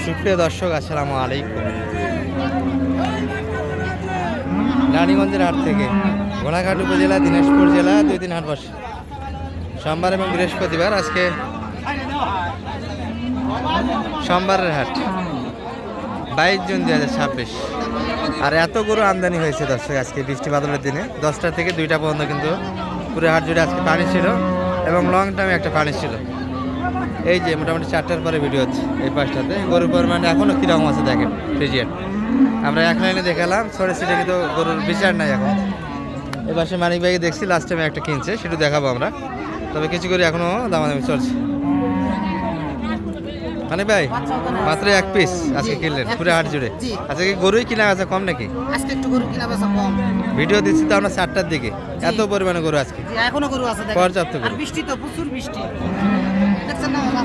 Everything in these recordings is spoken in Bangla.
সুপ্রিয় দর্শক, আসসালামু আলাইকুম। রানীগঞ্জের হাট থেকে ঘোড়াঘাট উপজেলা, দিনাজপুর জেলা, 2 দিন হাট বসে সোমবার এবং বৃহস্পতিবার। আজকে সোমবারের হাট, 22 জুন 2026। আর এত গরু আমদানি হয়েছে দর্শক আজকে বৃষ্টি বাদলের দিনে। 10টা থেকে 2টা পর্যন্ত কিন্তু পুরো হাট জুড়ে আজকে পানি ছিল এবং লং টাইমে একটা পানি ছিল। এই যে মোটামুটি 4টার পরে ভিডিও হচ্ছে। এই পাশটাতে গরুর পরিমাণ এখনও কীরকম আছে দেখেন, ফ্রিজিয়ান। আমরা এক লাইনে দেখালাম, ছড়ে ছিটে কিন্তু গরুর বিচার নাই এখন। এই পাশে মানিক ভাইকে দেখছি লাস্ট টাইমে একটা কিনছে, সেটা দেখাবো আমরা। তবে কিছু করে এখনও দামাদামি চলছে। মানিক ভাই মাত্র 1 পিস আজকে কিনলেন পুরো হাট জুড়ে। আজকে কি গরুই কিনা আছে কম নাকি? আজকে একটু গরু কিনা বেচা কম। ভিডিও দিচ্ছি তো আমরা 4টার দিকে, এত পরিমাণে গরু আজকে। এখনো গরু আছে, পর্যাপ্ত গরু। বৃষ্টি তো প্রচুর বৃষ্টি।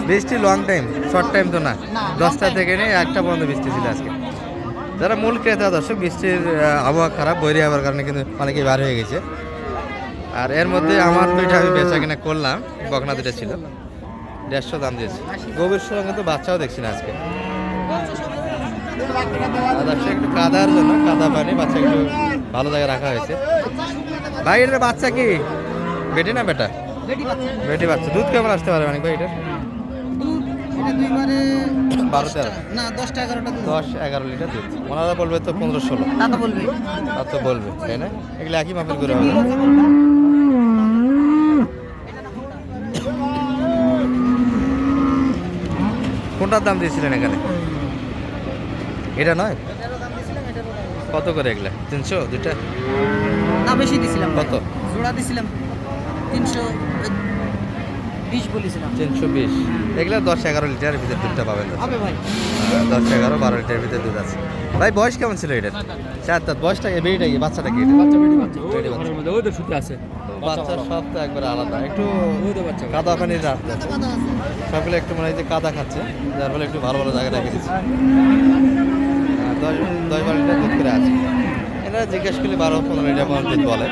বৃষ্টি লং টাইম, শর্ট টাইম তো না। 10টা থেকে নিয়ে 1টা পর্যন্ত বৃষ্টি ছিল আজকে। যারা মূল ক্রেতা দর্শক, বৃষ্টির আবহাওয়া খারাপ, বৈরি হওয়ার কারণে কিন্তু অনেকেই বার হয়ে গেছে। আর এর মধ্যে আমার 2টা আমি বেচা কিনা করলাম, বকনা 2টা ছিল, 150 দাম দিয়েছে। গভীর সঙ্গে তো বাচ্চাও দেখছি না আজকে। দর্শক একটু কাদার জন্য, কাদা পানি, বাচ্চা একটু ভালো জায়গায় রাখা হয়েছে। ভাই এটার বাচ্চা কি বেটি না বেটা? বেটি বাচ্চা। দুধ কেমন আসতে পারে অনেক ভাই এটার? 10-11 লিটার দুধ। ওনারা বলবে তো 15-16। তো বলবে তাই না? এগুলো একই মাপের করে হবে। কোনটার দাম দিয়েছিলেন এখানে? এটা নয়, কত করে এগুলা? 300 দুইটা না, বেশি দিছিলাম। কত জোড়া দিছিলাম 320 বলেছিলাম। 320। এগুলা 10-11 লিটারের ভিতরে দুধটা পাবেন হবে ভাই। 10-11-12 লিটারের ভিতরে দুধ আছে। ভাই বয়স কেমন ছিল এটার? 4 দাঁত। বয়সটা কি, বেরিটা কি, বাচ্চাটা কি? বাচ্চা সব তো একবারে আলাদা। একটু কাদা পানির রাত সবগুলো একটু মনে হয় যে কাদা খাচ্ছে, যার ফলে একটু ভালো ভালো জায়গায় রেখে দিচ্ছে। 10-12 লিটার দুধ করে আছে। এরা জিজ্ঞেস করলে 12-15 লিটার পর্যন্ত দুধ বলে।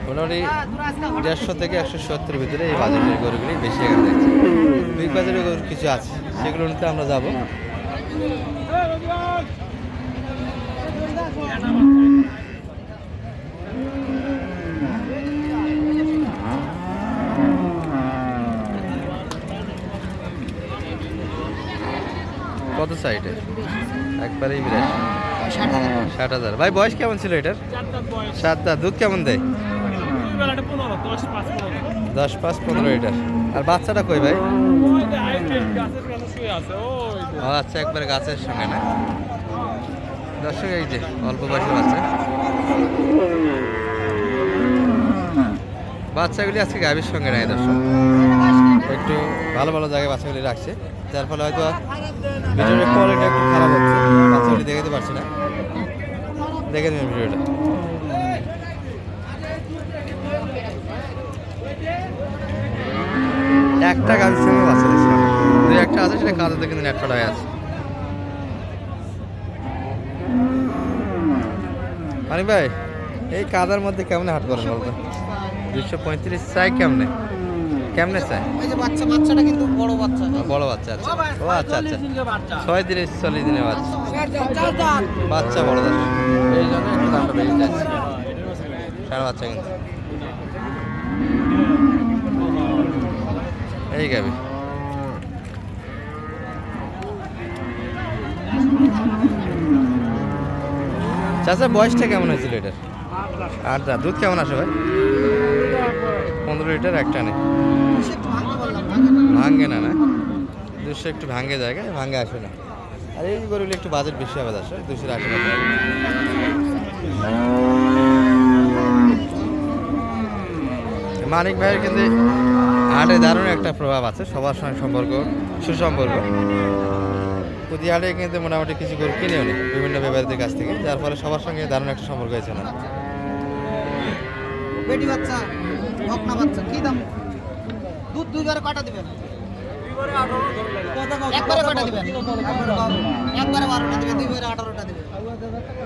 মোটামুটি 150 থেকে 170 ভিতরে এই বাজারের গরুগুলি বেশি এখানে দেখছি। বিগ বাজারের গরু কিছু আছে, সেগুলো নিতে আমরা যাব। কত সাইডে? একবারেই 60,000। ভাই বয়স কেমন ছিল এটার? 7 দাঁত। দুধ কেমন দেয়? 10-15 লিটার। আর বাচ্চাটা কই ভাই? আচ্ছা, একবার গাছের সঙ্গে না। দর্শক এই যে অল্প বয়সের বাচ্চা। বাচ্চাগুলি আজকে গাভীর সঙ্গে নেয় দর্শক, একটু ভালো ভালো জায়গায় বাচ্চাগুলি রাখছে, যার ফলে হয়তো ভিডিওর কোয়ালিটি একটু খারাপ হচ্ছে। বাচ্চাগুলি দেখাতে পারছি না, দেখে নেবেন ভিডিওটা। একটা গাভীর সঙ্গে বাচ্চা দিচ্ছি, 2-1টা আছে, সেটা কাদাতে কিন্তু নেট ফাটা হয়ে আছে। মানিক ভাই এই কাদার মধ্যে কেমন হাট করেন বলতো? 235 চাই কেমনে? কেমনে চাই? বাচ্চাটা কিন্তু বড় বাচ্চা। বড় বাচ্চা আছে। ও আচ্ছা আচ্ছা, 36-40 দিনের বাচ্চা। বাচ্চা বড় দাস, এই জন্য একটু দামটা বেশি যাচ্ছে। সারা বাচ্চা কিন্তু এই গাবি। চাচা বয়সটা কেমন হয়েছিল এটার? 8 দাঁত। দুধ কেমন আসে ভাই? 15 লিটার একটা নেই। ভাঙ্গে না? না, 200 একটু ভাঙ্গে জায়গায়, ভাঙ্গে আসে না। আর এই গরুগুলো একটু বাজেট বেশি হবে দাস, 280 টাকা। মানিক ভাইয়ের কিন্তু হাটে দারুণ একটা প্রভাব আছে, সবার সঙ্গে সম্পর্ক, সুসম্পর্ক। প্রতি হাটে কিন্তু মোটামুটি কিছু গরু কিনেও নেই বিভিন্ন ব্যাপারীদের কাছ থেকে, যার ফলে সবার সঙ্গে দারুণ একটা সম্পর্ক হয়েছে না। বেটি বাচ্চা, বকনা বাচ্চা কি দাম? দুধ 2বারে কাটা দিবেন? একবারে কাটা দিবেন? একবারে 12টা দিবেন। দুইবারে 18টা দেবে।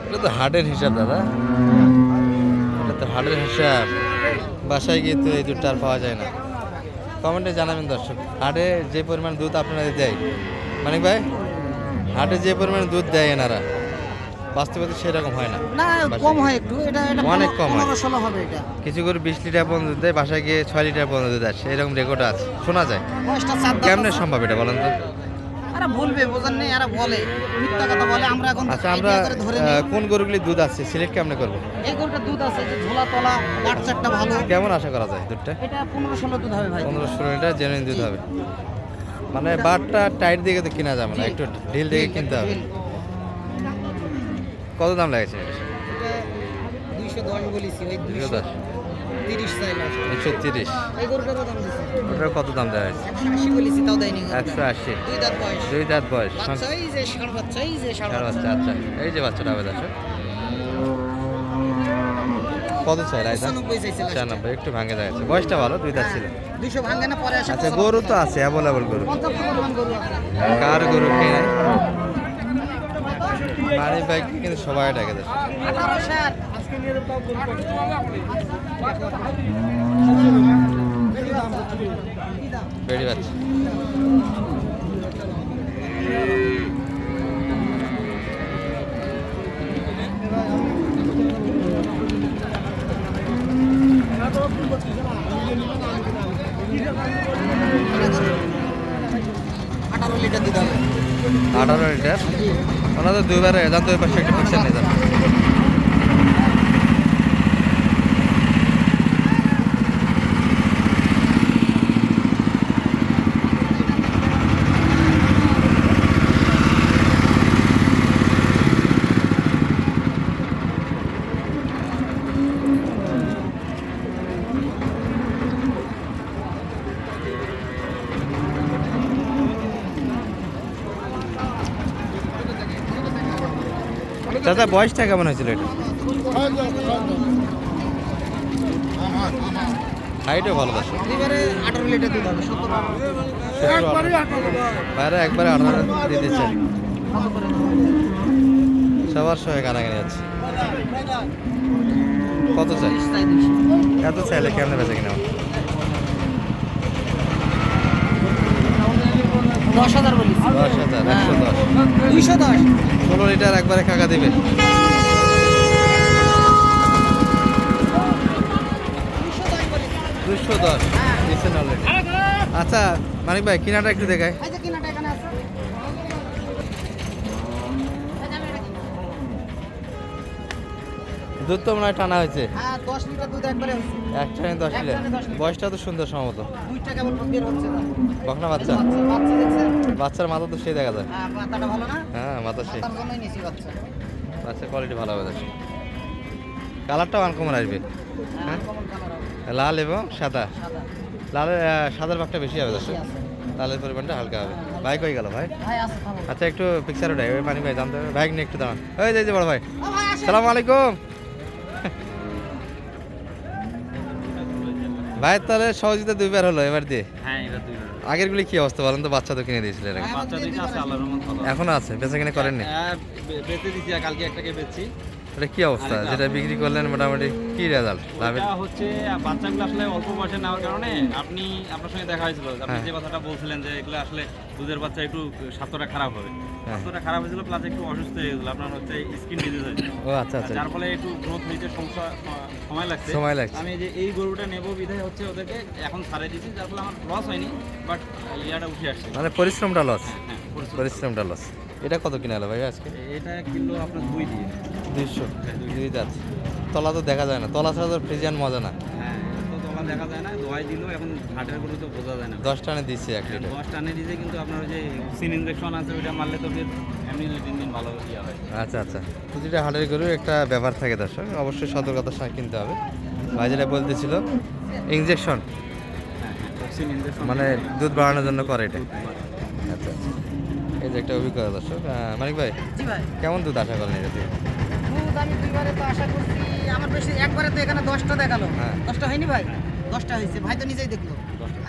এটা তো হাটের হিসাব দাদা, এটা তো হাটের হিসাব। বাসায় গিয়ে তো এই দুধটা আর পাওয়া যায় না। কমেন্টে জানাবেন দর্শক, হাটে যে পরিমাণ দুধ আপনাদের দেয় মানিক ভাই, হাটে যে পরিমাণ দুধ দেয় এনারা বাস্তবে তো সেরকম হয় না। না কম হয় একটু, এটা অনেক কম হয়। 15-16 হবে এটা। কিছু করে 20 লিটার পর্যন্ত দুধ দেয়, বাসায় গিয়ে 6 লিটার পর্যন্ত দুধ আসে, এরকম রেকর্ড আছে, শোনা যায়। বয়সটা 7 দাঁত কেমনে আছে। সম্ভব এটা বলেন তো? আরে বলবে, বোঝেন নেই, এরা বলে মিথ্যা কথা বলে, আমরা এখন আচ্ছা, আমরা idea করে ধরে নিই। কোন গরুগুলি দুধ আছে সিলেক্ট কেমনে করবো? এই গরুটা দুধ আছে যে ঝোলা তলা, বাচ্চাটা ভালো। কেমন আশা করা যায় দুধটা? এটা 15-16 দুধ হবে ভাই। 15-16 লিটার জেনুইন দুধ হবে। মানে বারটা টাইট দিকে তো কিনা যাবে না, একটু ঢিল দিকে কিনতে হবে। কত দাম লাগছে এটা? এটা 210 বলেছি, ওই 210, 230 চাই লাস্ট। 130। এই গরুটারও দাম দিছি, ওটার কত দাম দেওয়া হয়েছে? 180 বলেছি, তাও দেয়নি গরুটা। 180। দুই দাঁত বয়স। 2 দাঁত বয়স, বাচ্চা এই যে ষাঁড় বাচ্চা, এই যে ষাঁড় ষাঁড় বাচ্চা। বাচ্চা। আচ্ছা, এই যে বাচ্চাটা হবে দর্শক। কত চাই রাইদা? 95 চাইছে last এ। 96, একটু ভাঙে যাচ্ছে। বয়সটা ভালো, 2 দাঁত ছিল। 200 ভাঙে না, পরে আসে। আচ্ছা, গরু তো আছে অ্যাভেলেবল গরু। পর্যাপ্ত পরিমাণ গরু আছে। কার গরু খেয়ে নেয় মানিক ভাই কিন্তু সবাই ডাকে দর্শক। 18 ষাট। বেড়ি বাচ্চা। আঠারো লিটার দিতে হবে। 18 লিটার। ওনাদের দুইবারে এদান, দুই পাশে একটা পিকচার নিয়ে যান। চাচা, বয়সটা কেমন হয়েছিল এটা? হাইটও ভালো দর্শক। এবারে 18 লিটার দিতে হবে। 70 বাইরে একবারে 18 দিয়ে দিচ্ছে। সবার সঙ্গে কানাকানি আছে। কত চাই? এত চাইলে কেমনে বেঁচে কিনা? 10,000 বলি। 10,000, 110। 210। 16 লিটার একবারে কাকা দিবে। 210 দিচ্ছেন অলরেডি। আচ্ছা মানিক ভাই, কিনাটা একটু দেখায়। এই যে কিনাটা এখানে আছে। দুধ তো মনে হয় টানা হয়েছে। হ্যাঁ 10 লিটার দুধ একবারে হচ্ছে। একটানে 10 লিটার। একটানে 10 লিটার। বয়সটা তো সুন্দর সম্ভবত। দুইটা কেবল বের হচ্ছে না। বকনা বাচ্চা। বাচ্চা দেখছেন? বাচ্চার মাথা তো সেই দেখা যায়। হ্যাঁ মাথাটা ভালো না? হ্যাঁ, মাথা সেই। তার জন্যই নিছি বাচ্চা। বাচ্চার কোয়ালিটি ভালো হবে দর্শক। কালারটাও আনকমন আসবে। হ্যাঁ কমন কালার হবে। লাল এবং সাদা। সাদা। লালের সাদার ভাগটা বেশি হবে দর্শক, বেশি আছে। লালের পরিমাণটা হালকা হবে। ভাই কই গেল ভাই? ভাই আছে ভালো। আচ্ছা, একটু পিকচার ওটাই ওই মানিক ভাই জানতে হবে। ভাই নিয়ে একটু দাঁড়ান। ওই যে বড় ভাই, ও ভাই আসেন। সালাম আলাইকুম ভাই। তাহলে সহজিতা দুইবার হলো এবার দিয়ে। হ্যাঁ, এটা দুইবার। আগের গুলি কি অবস্থা বলেন তো? বাচ্চা তো কিনে দিয়েছিলেন আগে। বাচ্চা দুইটা আছে, আল্লাহর রহমত ভালো। এখনো আছে, বেচা কিনে করেননি? হ্যাঁ, বেচে দিছি, আর কালকে একটাকে বেচছি। এটা কি অবস্থা যেটা বিক্রি করলেন? মোটামুটি কি রেজাল্ট লাভের? এটা হচ্ছে বাচ্চাগুলো আসলে অল্প বয়সে নেওয়ার কারণে আপনার সঙ্গে দেখা হয়েছিল, আপনি হ্যাঁ। যে কথাটা বলছিলেন যে এগুলো আসলে দুধের বাচ্চা একটু স্বাস্থ্যটা খারাপ হবে। হ্যাঁ। স্বাস্থ্যটা খারাপ হয়েছিল, প্লাস একটু অসুস্থ হয়ে গেছিল, আপনার হচ্ছে স্কিন ডিজিজ হয়েছিল। ও আচ্ছা আচ্ছা, যার ফলে একটু গ্রোথ হইতে সময় লাগছে। সময় লাগছে। আমি যে এই গরুটা নেবো বিধায় হচ্ছে ওদেরকে এখন ছাড়ে দিয়েছি, যার ফলে আমার লস হয়নি, বাট ইয়াটা উঠে আসছে। মানে পরিশ্রমটা লস। হ্যাঁ, পরিশ্রমটা লস। এটা কত কিনা হলো ভাই আজকে? এটা কিলো আপনার 2 দিয়ে। 200। 2 দাঁত। তলা তো দেখা যায় না, তলা ছাড়া তো ফ্রিজিয়ান মজা না। হ্যাঁ, তো তোলা দেখা যায় না, দোয়াই দিল, এখন হাটের গরু তো বোঝা যায় না। 10 টানে দিচ্ছে 1 লিটার। 10 টানে দিয়েছে, কিন্তু আপনার ওই যে সিন ইনজেকশন আছে, ওইটা মারলে তো ফির এমনি দিন দিন ভালো ইয়ে হয়। আচ্ছা আচ্ছা, প্রতিটা হাটের গরু একটা ব্যাপার থাকে দর্শক, অবশ্যই সতর্কতার সঙ্গে কিনতে হবে। ভাই যেটা বলতেছিল ইনজেকশন, হ্যাঁ, টক্সিন ইনজেকশন মানে দুধ বাড়ানোর জন্য করে এটা। আচ্ছা আচ্ছা, এই যে একটা অভিজ্ঞতা দর্শক। মানিক ভাই, জি ভাই। কেমন দুধ আশা করেন এটা থেকে? দুধ আমি দুইবারে তো আশা করছি, আমার বেশি একবারে তো এখানে 10টা দেখালো। হ্যাঁ। 10টা হয়নি ভাই? 10টা হয়েছে, ভাই তো নিজেই দেখলো।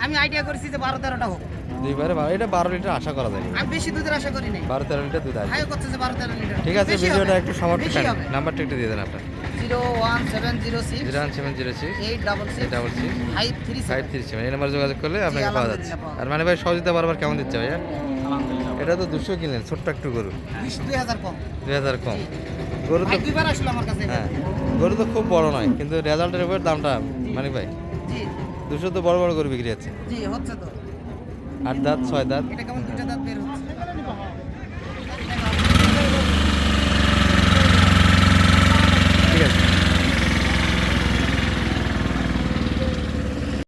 আমি আইডিয়া করছি যে 12-13টা হোক। দুইবারে 12, এটা 12 লিটার আশা করা যায়। আমি বেশি দুধের আশা করি নাই। 12-13 লিটার দুধ আসবে। হাই করছে যে 12-13 লিটার। ঠিক আছে, বেশি ভিডিওটা হবে। একটু শর্ট বেশি করেন, হবে। নাম্বারটা একটু দিয়ে দেন আপনার। 01706 01706 866 866 537 537, এই নাম্বার যোগাযোগ করলে আপনাকে পাওয়া যাচ্ছে। আলহামদুলিল্লাহ পাওয়া আর মানে ভাই সহযোগিতা বারবার কেমন দিচ্ছে ভাইয়া? আলহামদুলিল্লাহ। এটা তো 200 কিনলেন, ছোট্ট একটু গরু, 20,000 কম। 2000 কম। গরু তো ভাই দুইবার আসলো আমার কাছে। হ্যাঁ, গরু তো খুব বড় নয়, কিন্তু রেজাল্টের উপর দামটা মানে ভাই জি 200 তো বড় বড় গরু বিক্রি হচ্ছে। জি হচ্ছে তো। 8 দাঁত 6 দাঁত। এটা কেমন দুইটা দাঁত বের হচ্ছে।